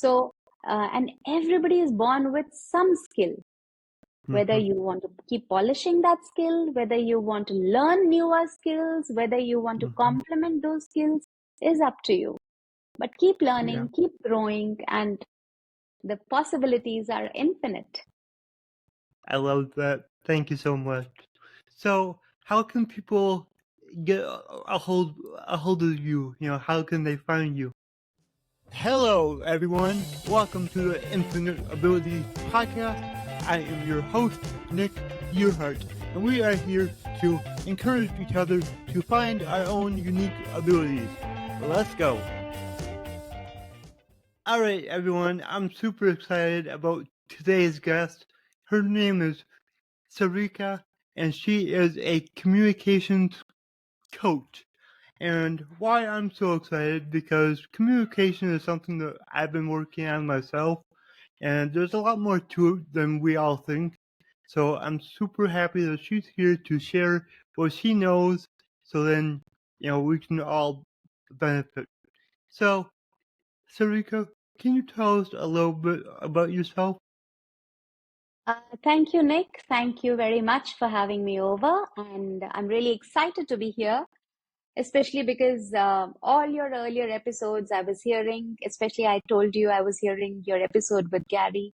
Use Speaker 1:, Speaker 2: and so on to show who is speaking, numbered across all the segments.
Speaker 1: So, and everybody is born with some skill, whether
Speaker 2: Mm-hmm.
Speaker 1: you want to keep polishing that skill, whether you want to learn newer skills, whether you want to
Speaker 2: Mm-hmm.
Speaker 1: complement those skills is up to you. But keep
Speaker 2: Yeah,
Speaker 1: learning, keep growing, and the possibilities are infinite.
Speaker 2: I love that. Thank you so much. So, how can people get a hold of you? How can they find you? Hello, everyone. Welcome to the Infinite Ability Podcast. I am your host, Nick Yerhart, and we are here to encourage each other to find our own unique abilities. Let's go. All right, everyone. I'm super excited about today's guest. Her name is Sarika, and she is a communications coach. And why I'm so excited, because communication is something that I've been working on myself, and there's a lot more to it than we all think. So I'm super happy that she's here to share what she knows, so then, we can all benefit. So, Sarika, can you tell us a little bit about yourself?
Speaker 1: Thank you, Nick. Thank you very much for having me over. And I'm really excited to be here, especially because all your earlier episodes I was hearing, especially I told you I was hearing your episode with Gary.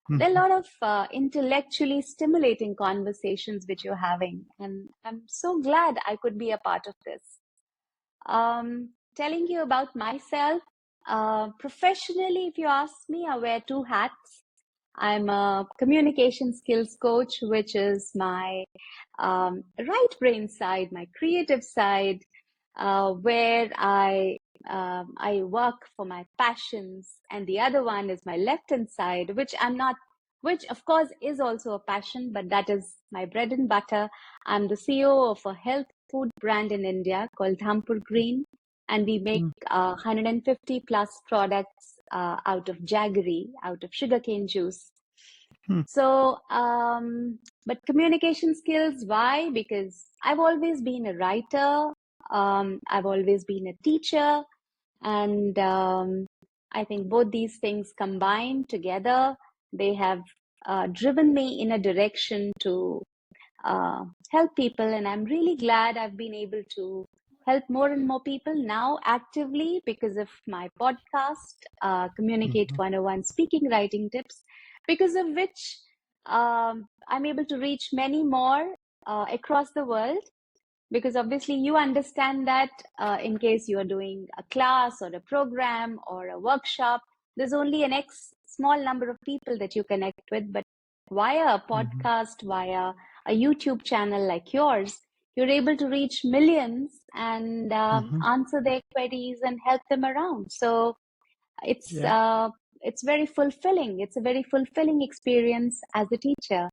Speaker 1: There are a lot of intellectually stimulating conversations which you're having. And I'm so glad I could be a part of this. Telling you about myself, professionally, if you ask me, I wear two hats. I'm a communication skills coach, which is my right brain side, my creative side, where I work for my passions, and the other one is my left hand side, which I'm not, which of course is also a passion, but that is my bread and butter. I'm the CEO of a health food brand in India called Dhampur Green, and we make 150 plus products out of jaggery, out of sugarcane juice.
Speaker 2: Hmm.
Speaker 1: So, but communication skills, why? Because I've always been a writer, I've always been a teacher, and I think both these things combined together, they have driven me in a direction to help people. And I'm really glad I've been able to help more and more people now actively because of my podcast, Communicate
Speaker 2: Mhm.
Speaker 1: 101 Speaking Writing Tips, because of which I'm able to reach many more across the world. Because obviously, you understand that in case you are doing a class or a program or a workshop, there's only an X small number of people that you connect with. But via a
Speaker 2: Mhm.
Speaker 1: podcast, via a YouTube channel like yours, you're able to reach millions and
Speaker 2: Mhm.
Speaker 1: answer their queries and help them around. So it's
Speaker 2: Yeah.
Speaker 1: uh, it's very fulfilling. It's a very fulfilling experience as a teacher.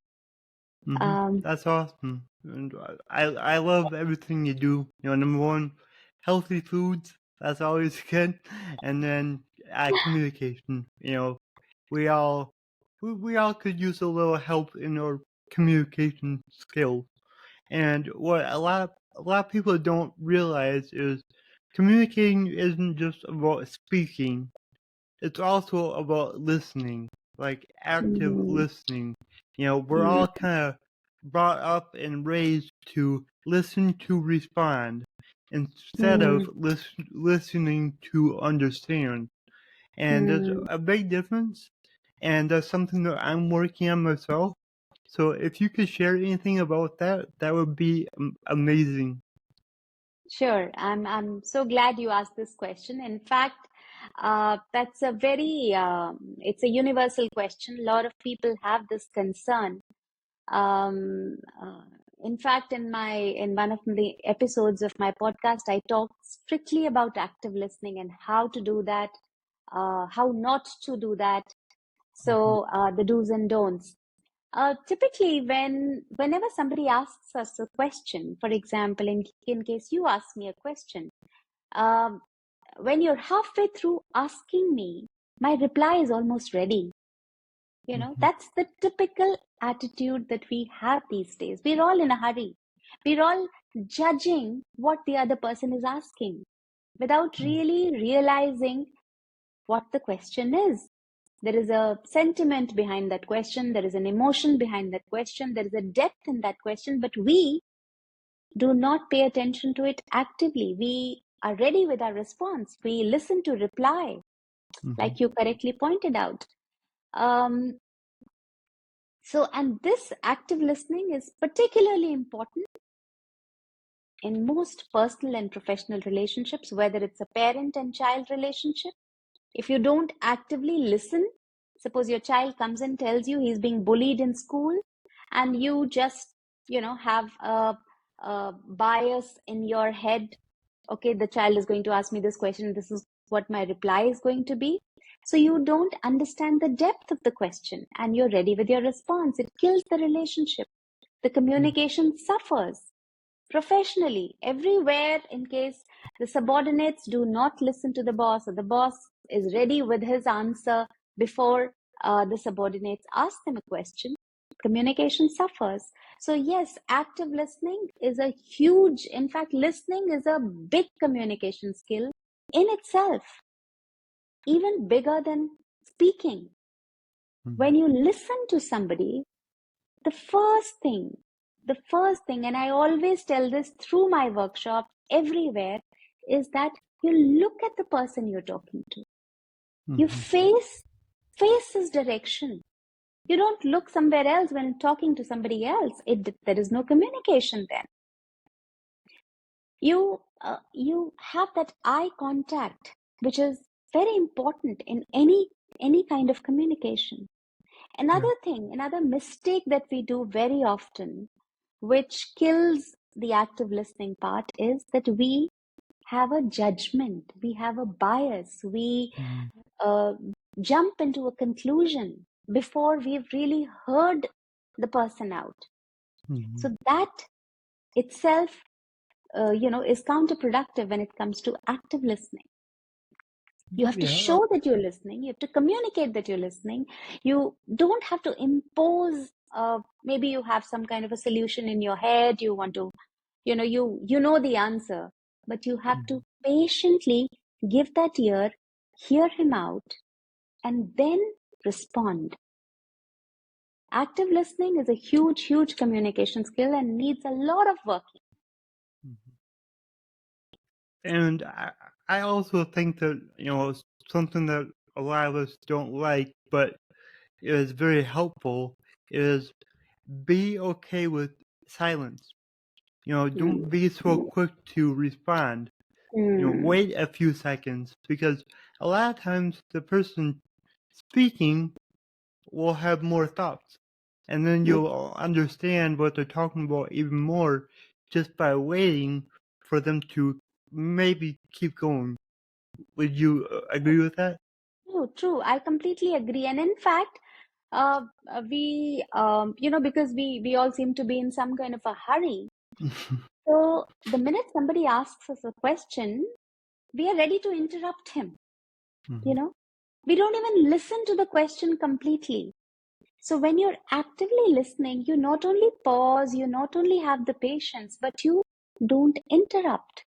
Speaker 1: Um,
Speaker 2: That's awesome. And I love everything you do. Number one, healthy foods. That's always good. And then communication. We all we all could use a little help in our communication skills. And what a lot of people don't realize is communicating isn't just about speaking. It's also about listening, like active
Speaker 1: mm,
Speaker 2: listening. We're
Speaker 1: mm,
Speaker 2: all kind of brought up and raised to listen to respond instead of
Speaker 1: mm,
Speaker 2: listening to understand. And there's
Speaker 1: mm.
Speaker 2: a big difference, and that's something that I'm working on myself. So if you could share anything about that, that would be amazing.
Speaker 1: Sure. I'm so glad you asked this question. In fact, that's a very it's a universal question. A lot of people have this concern. Um, uh, in fact, in one of the episodes of my podcast, I talk strictly about active listening and how to do that, how not to do that.
Speaker 2: Mhm.
Speaker 1: So the do's and don'ts. Typically, whenever somebody asks us a question, for example, in case you ask me a question, um, when you're halfway through asking me, my reply is almost ready.
Speaker 2: Mhm.
Speaker 1: That's the typical attitude that we have these days. We're all in a hurry. We're all judging what the other person is asking without
Speaker 2: Mhm.
Speaker 1: really realizing what the question is. There is a sentiment behind that question. There is an emotion behind that question. There is a depth in that question, but we do not pay attention to it actively. We are ready with our response. We listen to reply,
Speaker 2: Mm-hmm.
Speaker 1: like you correctly pointed out. Um, and this active listening is particularly important in most personal and professional relationships, whether it's a parent and child relationship. If you don't actively listen, suppose your child comes and tells you he's being bullied in school, and you just, have a bias in your head. Okay, the child is going to ask me this question. This is what my reply is going to be. So you don't understand the depth of the question and you're ready with your response. It kills the relationship. The communication suffers professionally, everywhere, in case the subordinates do not listen to the boss, or the boss is ready with his answer before the subordinates ask them a question, communication suffers. So yes, active listening is a huge, in fact, listening is a big communication skill in itself, even bigger than speaking. When you listen to somebody, the first thing, and I always tell this through my workshops everywhere, is that you look at the person you're talking to. You
Speaker 2: Mm-hmm.
Speaker 1: face his direction. You don't look somewhere else when talking to somebody else. There is no communication then. You have that eye contact, which is very important in any kind of communication.
Speaker 2: Yeah.
Speaker 1: Another mistake that we do very often, which kills the active listening part, is that we have a judgment, we have a bias, we
Speaker 2: Mm-hmm.
Speaker 1: uh, jump into a conclusion before we've really heard the person out.
Speaker 2: Mm-hmm.
Speaker 1: So that itself, is counterproductive when it comes to active listening. You have to
Speaker 2: Yeah.
Speaker 1: show that you're listening. You have to communicate that you're listening. You don't have to impose. Maybe you have some kind of a solution in your head. You want to, you know the answer, but you have to patiently give that ear, hear him out, and then respond. Active listening is a huge, huge communication skill and needs a lot of work.
Speaker 2: Mm-hmm. And I also think that, something that a lot of us don't like, but is very helpful, is be okay with silence. Don't
Speaker 1: Mm.
Speaker 2: be so quick to respond.
Speaker 1: Mm.
Speaker 2: Wait a few seconds, because a lot of times the person speaking will have more thoughts. And then you'll understand what they're talking about even more just by waiting for them to maybe keep going. Would you agree with that?
Speaker 1: True, true. I completely agree. And in fact, because we all seem to be in some kind of a hurry. So the minute somebody asks us a question, we are ready to interrupt him. You
Speaker 2: Mhm.
Speaker 1: know, we don't even listen to the question completely. So when you're actively listening, you not only pause, you not only have the patience, but you don't interrupt.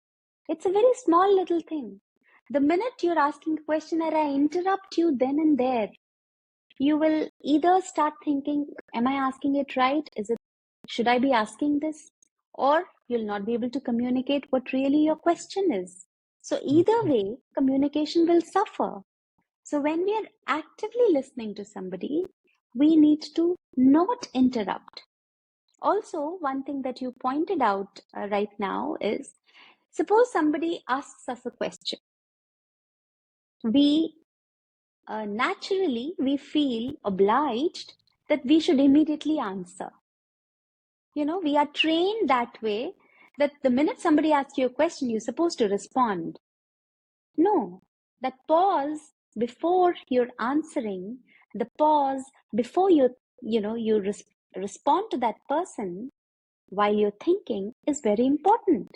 Speaker 1: It's a very small little thing. The minute you're asking a question and I interrupt you then and there, you will either start thinking, am I asking it right? Should I be asking this? Or you'll not be able to communicate what really your question is. So either
Speaker 2: Mhm.
Speaker 1: way, communication will suffer. So when we are actively listening to somebody, we need to not interrupt. Also, one thing that you pointed out right now is, suppose somebody asks us a question. We naturally we feel obliged that we should immediately answer. We are trained that way, that the minute somebody asks you a question, you're supposed to respond. No, that pause before you're answering, the pause before you respond to that person while you're thinking is very important.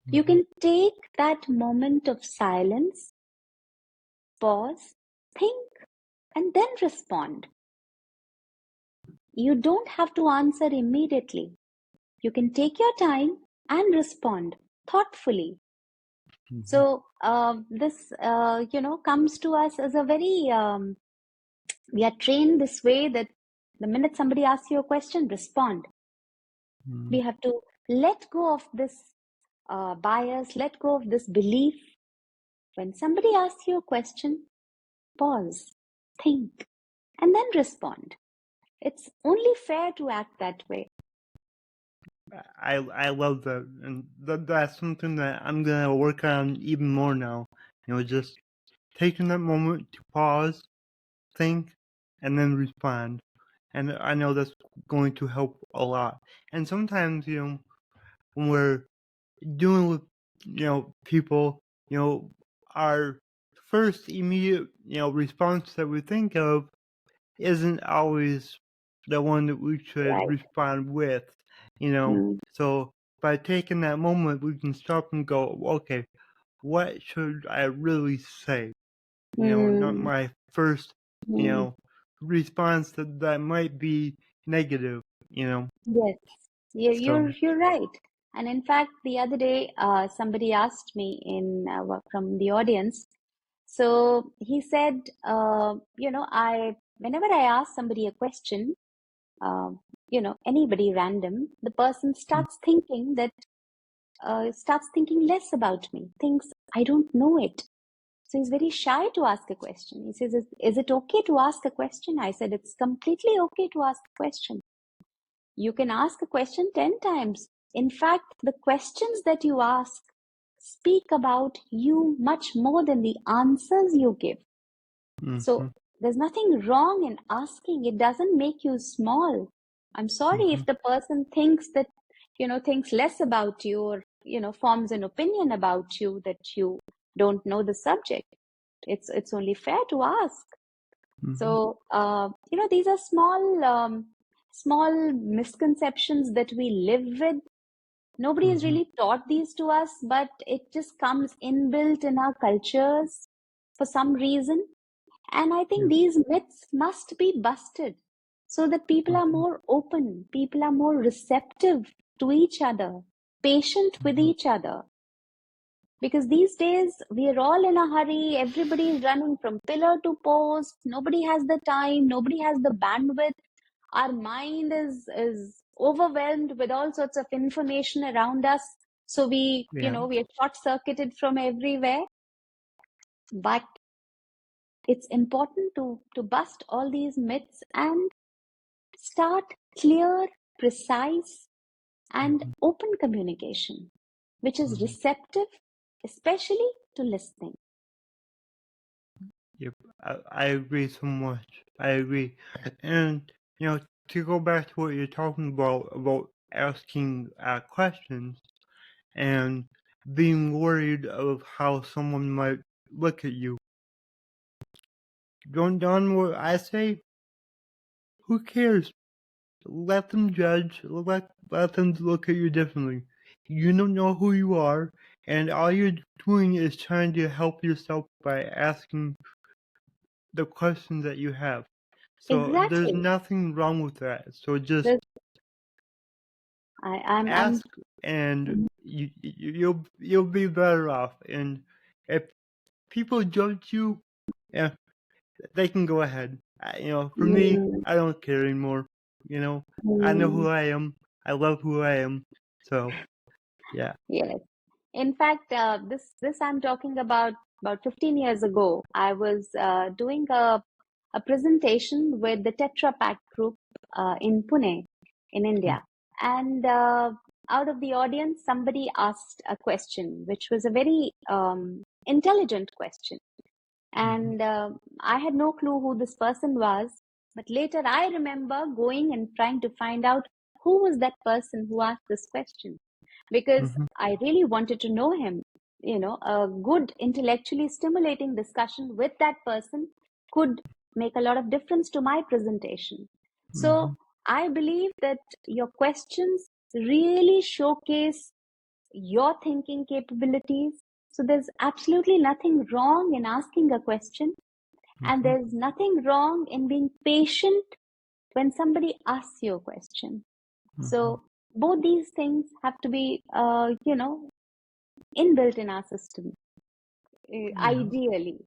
Speaker 1: You
Speaker 2: Mhm.
Speaker 1: can take that moment of silence, pause, think, and then respond. You don't have to answer immediately. You can take your time and respond thoughtfully.
Speaker 2: Mhm.
Speaker 1: So this, comes to us as a very We are trained this way that the minute somebody asks you a question, respond. We have to let go of this bias, let go of this belief. When somebody asks you a question, pause, think, and then respond. It's only fair to act that way.
Speaker 2: I love that, and that's something that I'm gonna work on even more now. Just taking that moment to pause, think, and then respond. And I know that's going to help a lot. And sometimes, when we're dealing with, people, our first immediate, response that we think of isn't always the one that we should
Speaker 1: Right.
Speaker 2: respond with,
Speaker 1: Mm.
Speaker 2: So by taking that moment, we can stop and go, okay, what should I really say? Not
Speaker 1: Mm.
Speaker 2: my first,
Speaker 1: Mm.
Speaker 2: response that might be negative,
Speaker 1: Yes,
Speaker 2: So,
Speaker 1: you're right. And in fact, the other day, somebody asked me from the audience. So he said, I whenever I ask somebody a question, uh, anybody random, the person
Speaker 2: mm,
Speaker 1: starts thinking less about me, thinks I don't know it. So he's very shy to ask a question. He says, is it okay to ask a question? I said, it's completely okay to ask a question. You can ask a question 10 times. In fact, the questions that you ask speak about you much more than the answers you give. So
Speaker 2: mhm,
Speaker 1: there's nothing wrong in asking. It doesn't make you small. I'm sorry if
Speaker 2: mhm,
Speaker 1: the person thinks less about you, or, forms an opinion about you that you don't know the subject. It's only fair to ask.
Speaker 2: mhm,
Speaker 1: So, these are small misconceptions that we live with. Nobody has
Speaker 2: mhm,
Speaker 1: really taught these to us, but it just comes inbuilt in our cultures for some reason. And I think
Speaker 2: yep,
Speaker 1: these myths must be busted so that people are
Speaker 2: mhm,
Speaker 1: more open, people are more receptive to each other, patient with
Speaker 2: mhm,
Speaker 1: each other. Because these days we are all in a hurry, everybody is running from pillar to post, nobody has the time, nobody has the bandwidth. Our mind is overwhelmed with all sorts of information around us. So
Speaker 2: yeah,
Speaker 1: we are short circuited from everywhere. But it's important to bust all these myths and start clear, precise, and
Speaker 2: mhm,
Speaker 1: open communication, which is
Speaker 2: mhm,
Speaker 1: receptive, especially to listening.
Speaker 2: yep. I agree so much. I agree. And, to go back to what you're talking about asking questions and being worried of how someone might look at you. Going down what I say, who cares? Let them judge. Let them look at you differently. You don't know who you are, and all you're doing is trying to help yourself by asking the questions that you have. So there's
Speaker 1: Exactly.
Speaker 2: nothing wrong with that. So just
Speaker 1: There's, I'm
Speaker 2: ask, and you'll be better off. And if people judge you, yeah, they can go ahead. For me,
Speaker 1: mm,
Speaker 2: I don't care anymore. I know who
Speaker 1: mm,
Speaker 2: I am. I love who I am. So, yeah.
Speaker 1: yes. In fact, this I'm talking about 15 years ago. I was doing a presentation with the Tetra Pak group in Pune, in
Speaker 2: Mm,
Speaker 1: India, and out of the audience, somebody asked a question, which was a very intelligent question,
Speaker 2: mhm,
Speaker 1: and I had no clue who this person was. But later, I remember going and trying to find out who was that person who asked this question, because
Speaker 2: mhm,
Speaker 1: I really wanted to know him. A good intellectually stimulating discussion with that person could make a lot of difference to my presentation. So
Speaker 2: mhm,
Speaker 1: I believe that your questions really showcase your thinking capabilities. So there's absolutely nothing wrong in asking a question, and
Speaker 2: mhm,
Speaker 1: there's nothing wrong in being patient when somebody asks you a question.
Speaker 2: mhm.
Speaker 1: So both these things have to be, inbuilt in our system,
Speaker 2: Yeah.
Speaker 1: ideally.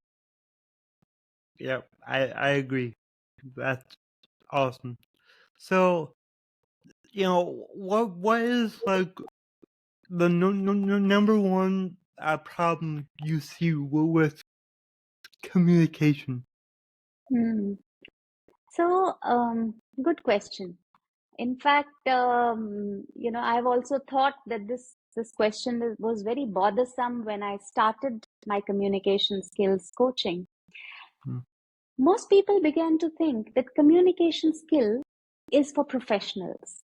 Speaker 2: Yeah. I agree. That's awesome. So, what is like the number one problem you see with communication?
Speaker 1: Hmm. So, good question. In fact, I've also thought that this question was very bothersome when I started my communication skills coaching.
Speaker 2: Mm,
Speaker 1: Most people began to think that communication skill is for professionals.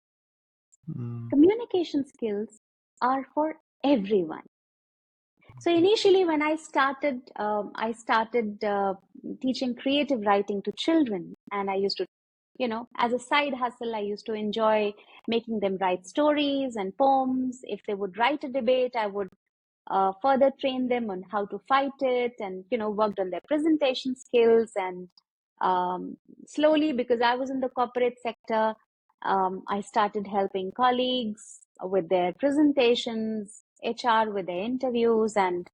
Speaker 2: mm,
Speaker 1: Communication skills are for everyone. So initially, when I started teaching creative writing to children, and I used to, as a side hustle, I used to enjoy making them write stories and poems. If they would write a debate, I would further train them on how to fight it, and worked on their presentation skills. And slowly, because I was in the corporate sector, I started helping colleagues with their presentations, HR with their interviews, and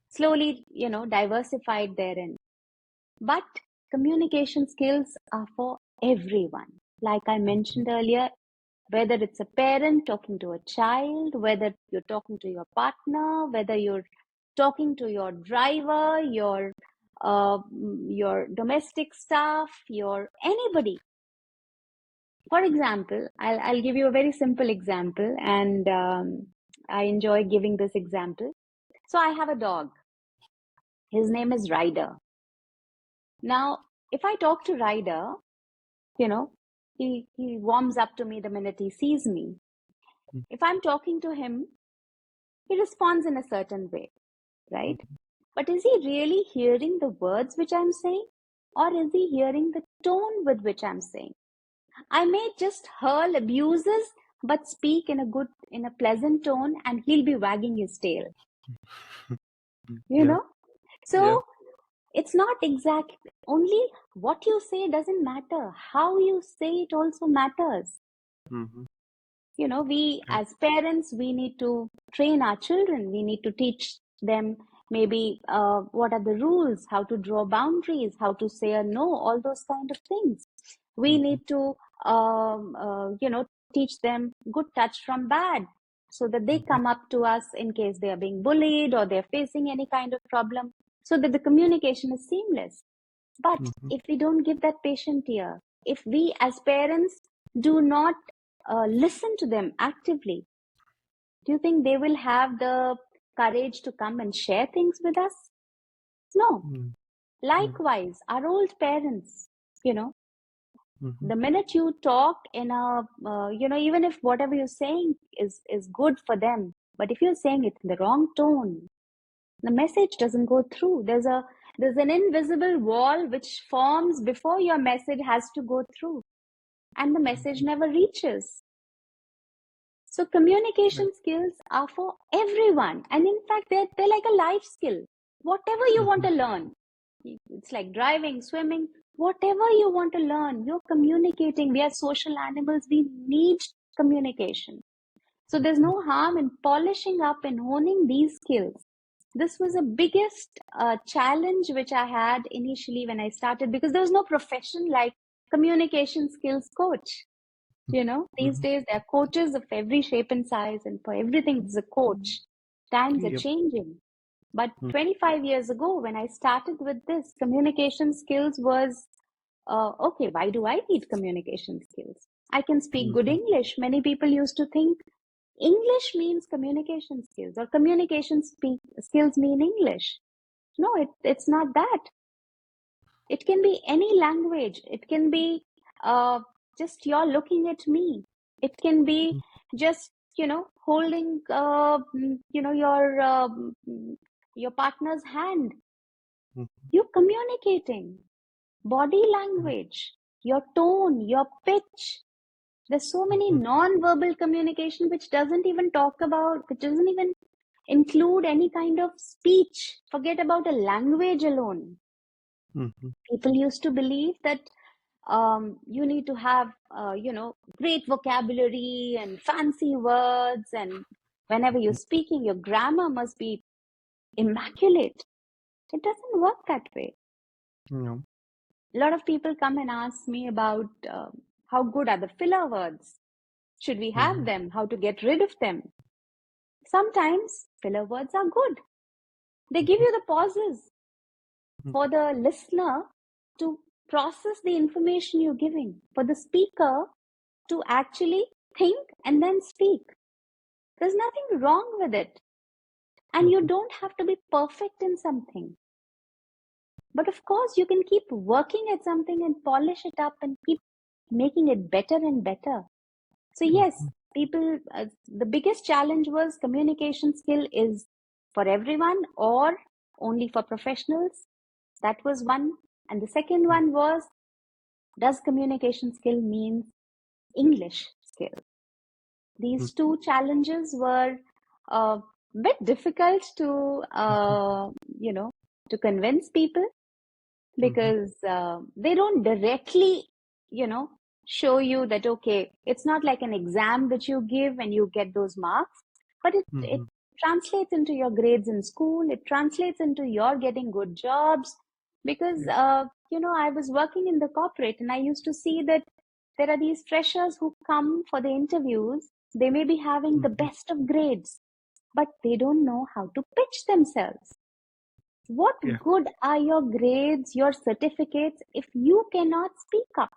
Speaker 1: slowly, diversified therein. But communication skills are for everyone. Like I mentioned earlier, whether it's a parent talking to a child, whether you're talking to your partner, whether you're talking to your driver, your domestic staff, your anybody. For example, I'll give you a very simple example, and I enjoy giving this example. So I have a dog. His name is Ryder. Now, if I talk to Ryder, you know, he warms up to me the minute he sees me.
Speaker 2: mm,
Speaker 1: If I'm talking to him, he responds in a certain way, right? But is he really hearing the words which I'm saying? Or is he hearing the tone with which I'm saying? I may just hurl abuses, but speak in a pleasant tone, and he'll be wagging his tail, you
Speaker 2: yeah,
Speaker 1: know?
Speaker 2: yeah.
Speaker 1: So it's not exact, only what you say doesn't matter. How you say it also matters.
Speaker 2: Mm-hmm.
Speaker 1: We as parents, we need to train our children. We need to teach them maybe what are the rules, how to draw boundaries, how to say a no, all those kind of things. We
Speaker 2: Mm-hmm.
Speaker 1: need to teach them good touch from bad, so that they
Speaker 2: Mm-hmm.
Speaker 1: come up to us in case they are being bullied or they're facing any kind of problem, so that the communication is seamless. But
Speaker 2: Mm-hmm.
Speaker 1: if we don't give that patient ear, if we as parents do not listen to them actively, do you think they will have the courage to come and share things with us? No. Likewise, our old parents, you know,
Speaker 2: Mm-hmm.
Speaker 1: the minute you talk in a, even if whatever you're saying is good for them, but if you're saying it in the wrong tone, the message doesn't go through. There's an invisible wall which forms before your message has to go through, and the message never reaches. So
Speaker 2: Right.
Speaker 1: communication skills are for everyone. And in fact, they're like a life skill. Whatever you want
Speaker 2: Mm-hmm.
Speaker 1: to learn, it's like driving, swimming, whatever you want to learn, you're communicating. We are social animals. We need communication. So there's no harm in polishing up and honing these skills. This was the biggest challenge which I had initially when I started, because there was no profession like communication skills coach. These
Speaker 2: Mm-hmm.
Speaker 1: days there are coaches of every shape and size, and for everything there's a coach. Times are
Speaker 2: Yep.
Speaker 1: changing. But 25 years ago, when I started with this, communication skills was okay, why do I need communication skills? I can speak good
Speaker 2: Mm-hmm.
Speaker 1: English. Many people used to think English means communication skills, or skills mean English. No, it's not that. It can be any language. It can be just you're looking at me. It can be just, holding, your partner's hand. You're communicating. Body language, your tone, your pitch. There's so many
Speaker 2: Mm-hmm.
Speaker 1: non-verbal communication which doesn't even include any kind of speech. Forget about a language alone.
Speaker 2: Mm-hmm.
Speaker 1: People used to believe that you need to have, great vocabulary and fancy words, and whenever you're speaking, your grammar must be immaculate. It doesn't work that way.
Speaker 2: No.
Speaker 1: A lot of people come and ask me about how good are the filler words? Should we have them? How to get rid of them? Sometimes filler words are good. They give you the pauses for the listener to process the information you're giving, for the speaker to actually think and then speak. There's nothing wrong with it. And you don't have to be perfect in something. But of course, you can keep working at something and polish it up and keep making it better and better. So yes, people, the biggest challenge was communication skill is for everyone or only for professionals. That was one. And the second one was, does communication skill mean English skill? These two challenges were a bit difficult to, to convince people, because they don't directly, show you that, okay, it's not like an exam that you give and you get those marks, but it translates into your grades in school. It translates into your getting good jobs, because, I was working in the corporate and I used to see that there are these freshers who come for the interviews. They may be having the best of grades, but they don't know how to pitch themselves. What
Speaker 2: Yeah.
Speaker 1: good are your grades, your certificates, if you cannot speak up?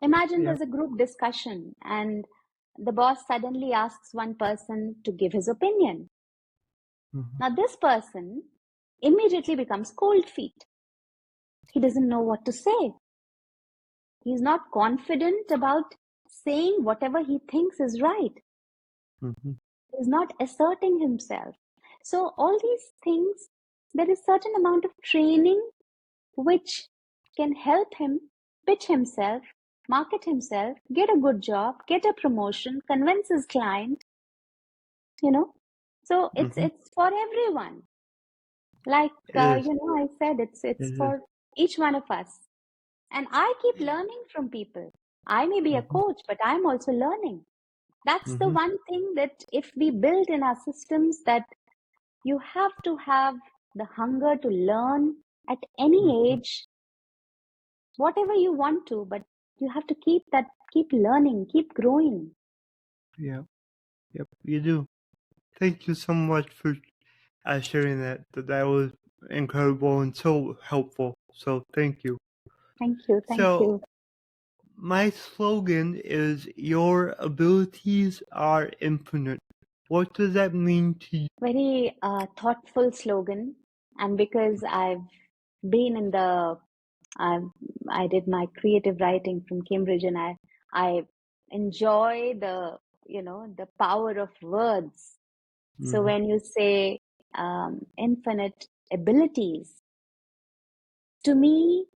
Speaker 1: Imagine
Speaker 2: Yeah.
Speaker 1: there's a group discussion and the boss suddenly asks one person to give his opinion. Now, this person immediately becomes cold feet. He doesn't know what to say. He's not confident about saying whatever he thinks is right. He's not asserting himself. So, all these things, there is certain amount of training which can help him pitch himself, market himself, get a good job, get a promotion, convince his client, So it's for everyone. Like,
Speaker 2: It is.
Speaker 1: I said, it's
Speaker 2: It is.
Speaker 1: for each one of us. And I keep learning from people. I may be a coach, but I'm also learning. That's the one thing that if we build in our systems, that you have to have the hunger to learn at any age, whatever you want to, but you have to keep learning, keep growing.
Speaker 2: Yeah. Yep. You do. Thank you so much for sharing that. That was incredible and so helpful. So thank you.
Speaker 1: Thank you. Thank
Speaker 2: So
Speaker 1: you.
Speaker 2: my slogan is your abilities are infinite. What does that mean to you?
Speaker 1: Very thoughtful slogan. And because I've been in I did my creative writing from Cambridge, and I enjoy the power of words. So when you say infinite abilities, to me,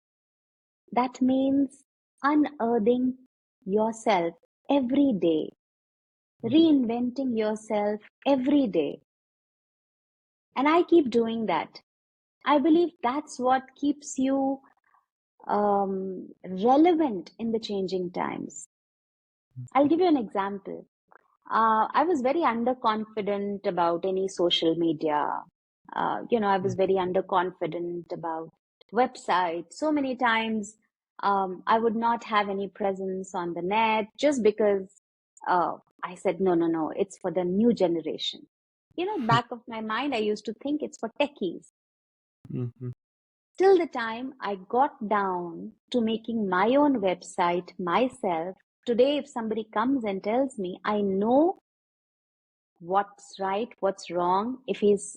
Speaker 1: that means unearthing yourself every day, reinventing yourself every day. And I keep doing that. I believe that's what keeps you relevant in the changing times. I'll give you an example. I was very underconfident about any social media. I was very underconfident about websites. So many times, I would not have any presence on the net just because I said, no, no, no, it's for the new generation. Back of my mind, I used to think it's for techies. Till the time I got down to making my own website myself. Today, if somebody comes and tells me, I know what's right, what's wrong, if he's,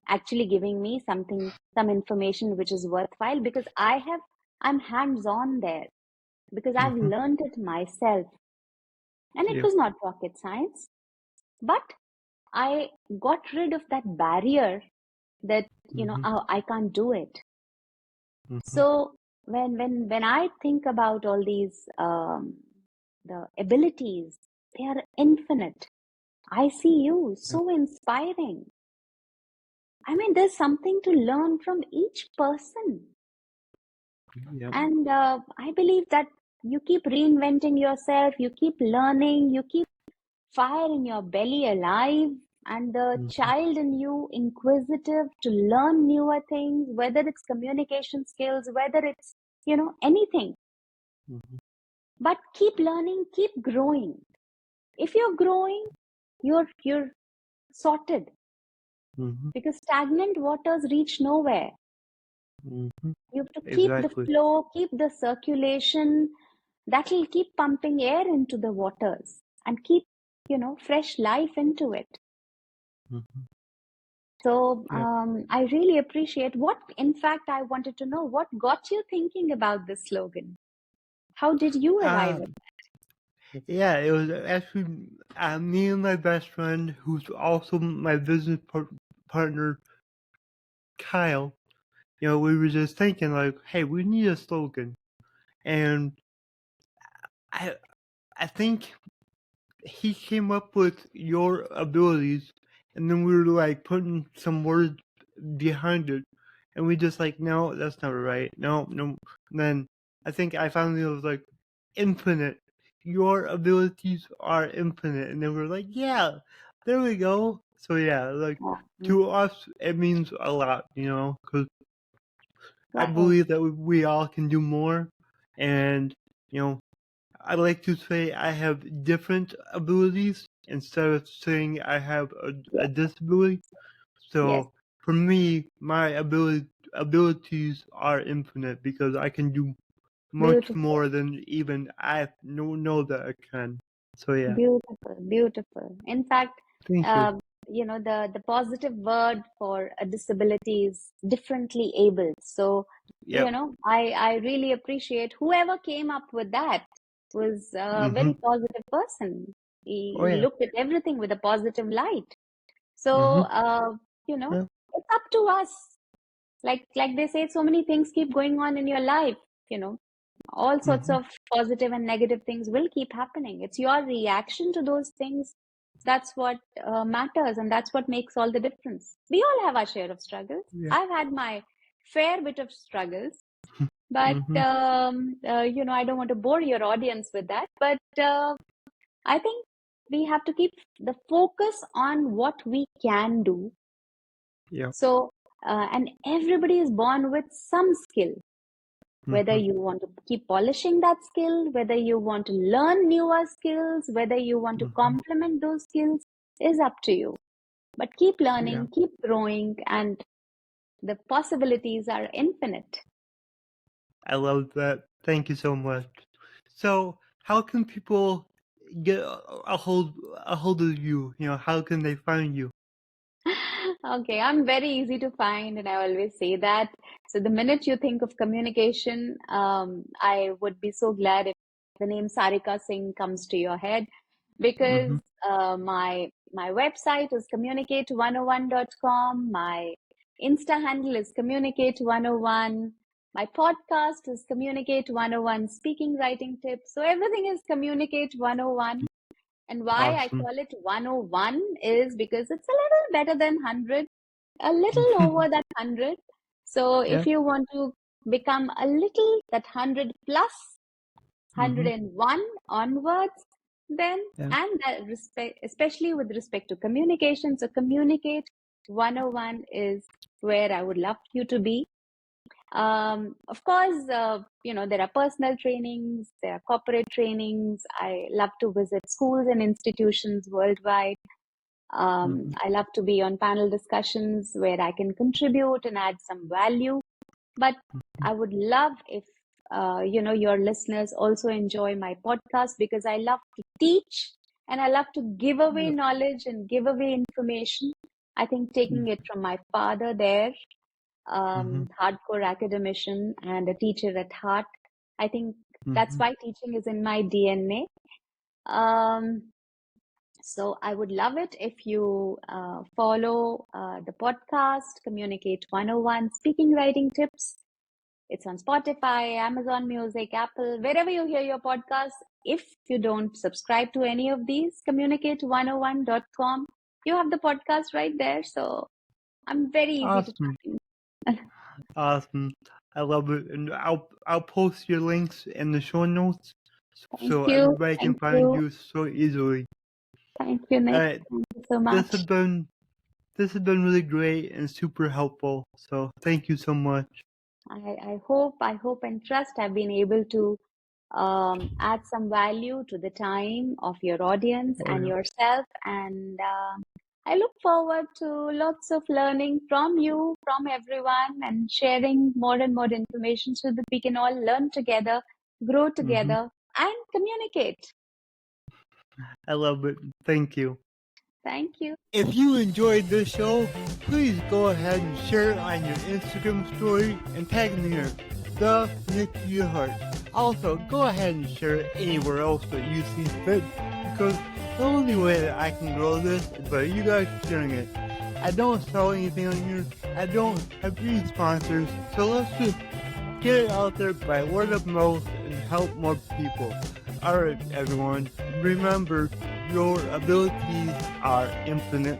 Speaker 1: actually giving me some information which is worthwhile, because I'm hands-on there, because I've learned it myself. And it
Speaker 2: Yeah.
Speaker 1: was not rocket science, but I got rid of that barrier that, oh, I can't do it. So when I think about all these the abilities, they are infinite. I see you, so inspiring. I mean, there's something to learn from each person.
Speaker 2: Yeah.
Speaker 1: And I believe that you keep reinventing yourself, you keep learning, you keep fire in your belly alive, and the
Speaker 2: Mhm.
Speaker 1: child in you inquisitive to learn newer things, whether it's communication skills, whether it's, anything.
Speaker 2: Mhm.
Speaker 1: But keep learning, keep growing. If you're growing, you're sorted,
Speaker 2: Mhm.
Speaker 1: because stagnant waters reach nowhere.
Speaker 2: Mhm.
Speaker 1: You have to keep the
Speaker 2: Exactly.
Speaker 1: flow, keep the circulation. That will keep pumping air into the waters and keep, fresh life into it.
Speaker 2: Mhm.
Speaker 1: So
Speaker 2: Yeah.
Speaker 1: I really appreciate in fact, I wanted to know what got you thinking about this slogan. How did you arrive at
Speaker 2: Um, yeah, it was actually me and my best friend, who's also my business partner, Kyle. We were just thinking like, hey, we need a slogan, and I I think he came up with your abilities, and then we were like putting some words behind it, and we just like, no, that's not right. No, no. And then I think I finally was like, infinite. Your abilities are infinite, and then we're like, yeah, there we go. So yeah, like
Speaker 1: it?
Speaker 2: to us, it means a lot, because I
Speaker 1: Right.
Speaker 2: believe that we all can do more, and you know, I like to say I have different abilities instead of saying I have a
Speaker 1: Yes.
Speaker 2: disability.
Speaker 1: Yes.
Speaker 2: So for me, my abilities are infinite because I can do much
Speaker 1: Beautiful.
Speaker 2: more than even I know that I can. So yeah,
Speaker 1: Beautiful, beautiful. In fact,
Speaker 2: thank you.
Speaker 1: uh, the positive word for a disability is differently able. So,
Speaker 2: Yep.
Speaker 1: I really appreciate whoever came up with that was a very
Speaker 2: Mhm.
Speaker 1: positive person.
Speaker 2: Oh
Speaker 1: He
Speaker 2: yeah.
Speaker 1: looked at everything with a positive light. So,
Speaker 2: Mhm. Yeah.
Speaker 1: it's up to us. Like they say, so many things keep going on in your life, you know all sorts
Speaker 2: Mhm.
Speaker 1: of positive and negative things will keep happening. It's your reaction to those things. That's what matters, and that's what makes all the difference. We all have our share of struggles.
Speaker 2: Yeah.
Speaker 1: I've had my fair bit of struggles, but
Speaker 2: Mhm.
Speaker 1: I don't want to bore your audience with that. But I think we have to keep the focus on what we can do.
Speaker 2: Yep.
Speaker 1: So, and everybody is born with some skill. Whether
Speaker 2: Mhm.
Speaker 1: you want to keep polishing that skill, whether you want to learn newer skills, whether you want to
Speaker 2: Mhm.
Speaker 1: complement those skills is up to you. But keep
Speaker 2: Yeah.
Speaker 1: learning, keep growing, and the possibilities are infinite.
Speaker 2: I love that. Thank you so much. So, how can people get a hold of you? How can they find you?
Speaker 1: Okay, I'm very easy to find, and I always say that. So the minute you think of communication, I would be so glad if the name Sarika Singh comes to your head, because
Speaker 2: Mhm.
Speaker 1: my website is communicate101.com. My Insta handle is communicate101. My podcast is Communicate 101 Speaking Writing Tips. So everything is Communicate 101. And why I
Speaker 2: Awesome.
Speaker 1: call it 101 is because it's a little better than 100, a little
Speaker 2: Mhm.
Speaker 1: over that 100. So
Speaker 2: Yeah.
Speaker 1: if you want to become a little that 100 plus,
Speaker 2: Mhm.
Speaker 1: 101 onwards, then,
Speaker 2: Yeah.
Speaker 1: and that respect, especially with respect to communication. So Communicate 101 is where I would love you to be. Of course, there are personal trainings, there are corporate trainings. I love to visit schools and institutions worldwide.
Speaker 2: Mhm.
Speaker 1: I love to be on panel discussions where I can contribute and add some value. But
Speaker 2: Mhm.
Speaker 1: I would love if, your listeners also enjoy my podcast, because I love to teach and I love to give away
Speaker 2: Yeah.
Speaker 1: knowledge and give away information. I think taking it from my father there,
Speaker 2: Mhm.
Speaker 1: hardcore academician and a teacher at heart. I think that's
Speaker 2: Mhm.
Speaker 1: why teaching is in my DNA. Um, so I would love it if you follow the podcast, Communicate 101 Speaking Writing Tips. It's on Spotify, Amazon Music, Apple, wherever you hear your podcast. If you don't subscribe to any of these, communicate101.com, you have the podcast right there. So I'm very easy to
Speaker 2: Awesome.
Speaker 1: find.
Speaker 2: Awesome. I love it, and I'll post your links in the show notes
Speaker 1: Thank
Speaker 2: so
Speaker 1: you.
Speaker 2: everybody can
Speaker 1: Thank
Speaker 2: find
Speaker 1: you.
Speaker 2: you so easily.
Speaker 1: Thank you,
Speaker 2: All
Speaker 1: Nick.
Speaker 2: right,
Speaker 1: Thank you so
Speaker 2: this has
Speaker 1: much.
Speaker 2: been this has been really great and super helpful. So thank you so much.
Speaker 1: I hope and trust I've been able to add some value to the time of your audience
Speaker 2: Oh
Speaker 1: and
Speaker 2: yeah.
Speaker 1: yourself. And I look forward to lots of learning from you, from everyone, and sharing more and more information so that we can all learn together, grow
Speaker 2: Hmm.
Speaker 1: together, and communicate.
Speaker 2: I love it. Thank you.
Speaker 1: Thank you.
Speaker 2: If you enjoyed this show, please go ahead and share it on your Instagram story and tag me in the Nick Yerhart. Also, go ahead and share it anywhere else that you see fit, because the only way that I can grow this is by you guys sharing it. I don't sell anything on here. I don't have any sponsors, so let's just get it out there by word of mouth and help more people. Alright, everyone, remember your abilities are infinite.